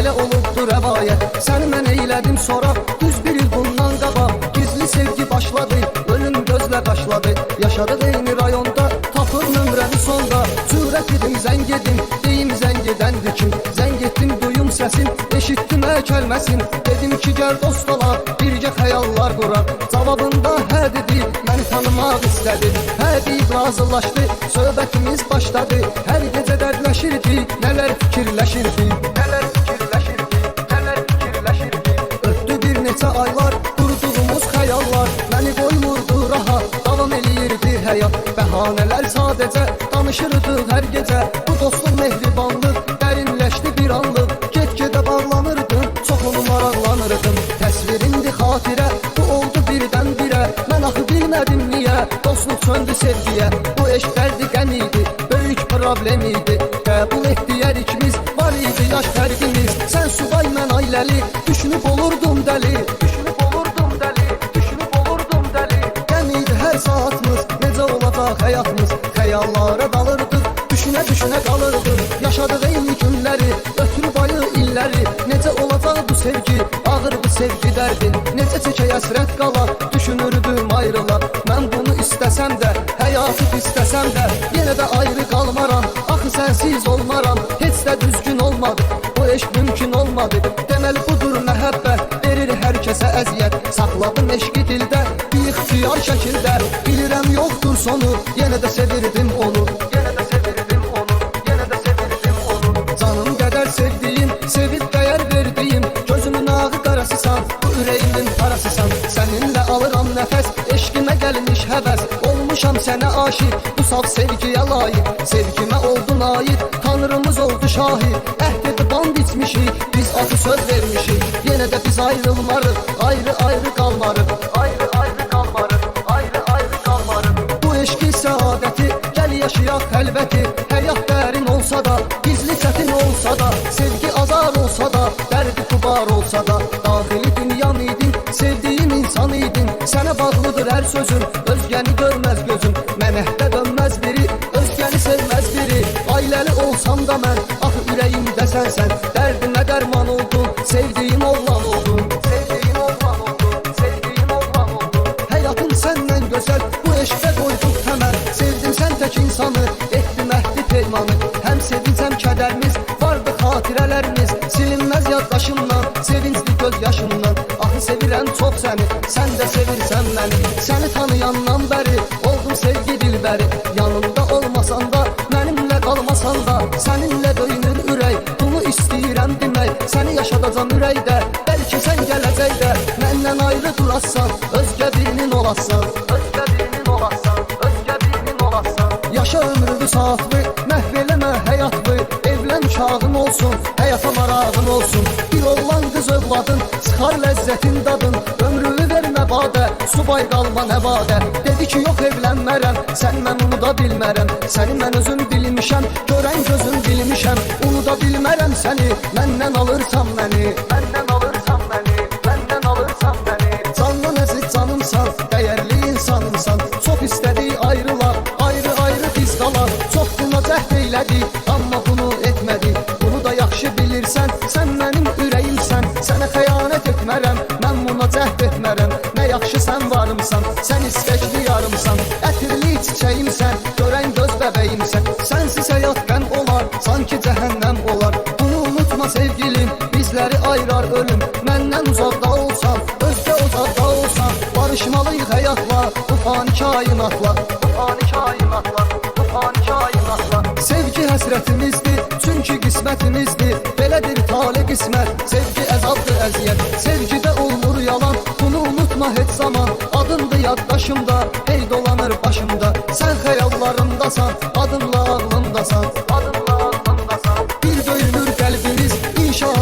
belə olubdur rəvayət. Səni mən eylədim sonra, düz bir il bundan qabaq. Gizli sevgi başladı, ölüm gözlə qaşladı. Yaşadıq eyni rayonda, tapır nömrəni sonda. Cürət edim, zəng edim, deyim zəng edəndir kim? Zəng etdim, duyum səsin, eşitdim kəlməsin. Dedim ki, gəl dost olaq, birgə xəyallar quraq. Cavabında hə dedi, məni tanımaq istədi. Hə deyib razılaşdı, söhbətimiz başladı. Hər gecə dərdləşirdik, nələr fikirləşirdik. Nələr fikirləşirdik, nələr fikirləşirdik. Ötdü bir neçə aylar, qurduğumuz xəyallar. Məni qoymurdu rahat, davam eləyirdi həyat. Bəhanələr sadəcə, danışırdıq hər gecə. Bu dostluq, mehribanlıq, dərinləşdi bir anlıq. Get-gedə bağlanırdım, çox onu maraqlanırdım. Təsvirimdi xatirə, bu oldu birdən birə. Mən axı bilmədim niyə, dostluq söndü sevgiyə. Bu eşq dərdi qəm idi, böyük problem idi. Qəbul etdi hər ikimiz, var idi yaş fərqimiz. Sən subay, mən ailəli, düşünüb olurdum dəli. Düşünüb olurdum dəli, düşünüb olurdum dəli. Qəm idi hər saatımız, necə olacaq həyatımız. Xəyallara dalırdıq, düşünə-düşünə qalırdıq. Yaşadıq eyni günləri, ötürüb ayı illəri. Necə olacaq bu sevgi, ağır bu sevgi dərdin. Necə çəkək əsrət qala, düşünürdüm ayrılar. Mən bunu istəsəm də, həyatı istəsəm də, yenə də ayrı qalmaram. Axı sənsiz olmaram, heç də düzgün olmadı. Bu eşq mümkün olmadı. Deməli budur məhəbbət, verir hər kəsə əziyyət. Saxladım eşqi dildə, bir ixtiyar şəkildə. Bilirəm yoxdur sonu, yenə də sevirdim onu. Yenə də sevirdim onu, yenə də sevirdim onu. Canım qədər sevdiyim, sevib dəyər verdiyim. Gözümün ağı qarasısan, bu ürəyimin parasısan. Səninlə alıram nəfəs, eşqimə gəlmiş həvəs. Olmuşam sənə aşiq, bu saf sevgiyə layiq. Sevgimə oldun aid, tanrımız oldu şahid. Əhd edib and içmişik, biz atı söz vermişik. Yenə də biz ayrılmarıq, ayrı-ayrı qalmarıq. Ayrı-ayrı qalmarıq, ayrı-ayrı qalmarıq. Bu eşqi səadəti, gəl yaşayaq xəlvəti. Həyat dərin olsa da, gizli çətin olsa da, sevgi azar olsa da, dərdi kubar olsa da, daxili dünyan idin, sevdiyim insan idin. Sənə bağlıdır hər sözüm, özgəni görməz gözüm. Mənəhdə dönməz biri, özgəni sevməz biri. Ailəli olsam da mən, axı ürəyimdə sənsən. Dərdimə dərman oldun, sevdiyim oğlan oldun. Sevdiyim oğlan oldun, sevdiyim oğlan oldun. Həyatım səndən gözəl, bu eşqdə qoyduq təməl. Sevdim sən tək insanı, etdim əhdi peymanı. Həm sevinç həm kədərimiz, vardı xatirələrimiz. Silinməz yaddaşımdan, sevincli göz yaşımdan. Axı sevirəm çox səni, sən də sevirsən məni. Səni tanıyandan bəri, oldum sevgi dilbəri. Yanımda olmasan da, mənimlə qalmasan da, səninlə döyünür ürək. Bunu istəyirəm demək, səni yaşadacam ürəkdə. Bəlkə sən gələcəkdə, məndən ayrı durassan, özgə birinin olassan. Özgə birinin olassan, özgə birinin olassan. Yaşa ömrünü saatlı, məhv eləmə həyatlı. Evlən uşağın olsun, həyata marağın olsun. Bir oğlan qız övladın, çıxar ləzzətin dadın. Ömrünü vermə badə, subay qalma nəvadə. Dedi ki yox evlənmərəm, sən mən unuda bilmərəm. Səni mən özüm bilmişəm, görən gözüm bilmişəm. Unuda bilmərəm səni, məndən alırsan məni. Məndən alırsan məni, məndən alırsan məni. Canlı nəzik canımsan, dəyərli insanımsan. Çox istədik ayrılar, ayrı-ayrı biz qalar. Çox buna cəhd eylədik, amma bunu etmədik. Bunu da yaxşı bilirsən, sən mənim ürəyimsən. Sənə xəyanət etmərəm, mən buna cəhd etmərəm. Nə yaxşı sən varımsan, sən istəkli yarımsan. Ətirli çiçəyimsən, görən göz bəbəyimsən. Sənsiz həyat qəm olar, sanki cəhənnəm olar. Bunu unutma sevgilim, bizləri ayırar ölüm. Məndən uzaqda olsan, özgə uzaqda olsan. Barışmalıyıq həyatla, bu fani kainatla. Bu fani kainatla, bu fani kainatla. Sevgi həsrətimizdir, çünki qismətimizdir. Belədir tali qismət, sevgi əzabdır əziyyət. Sevgidə olmur yalan, bunu unutma heç zaman. Adındır yaddaşımda, hey dolanır başımda. Sən xəyallarımdasan, adınla ağlımdasan. Adınla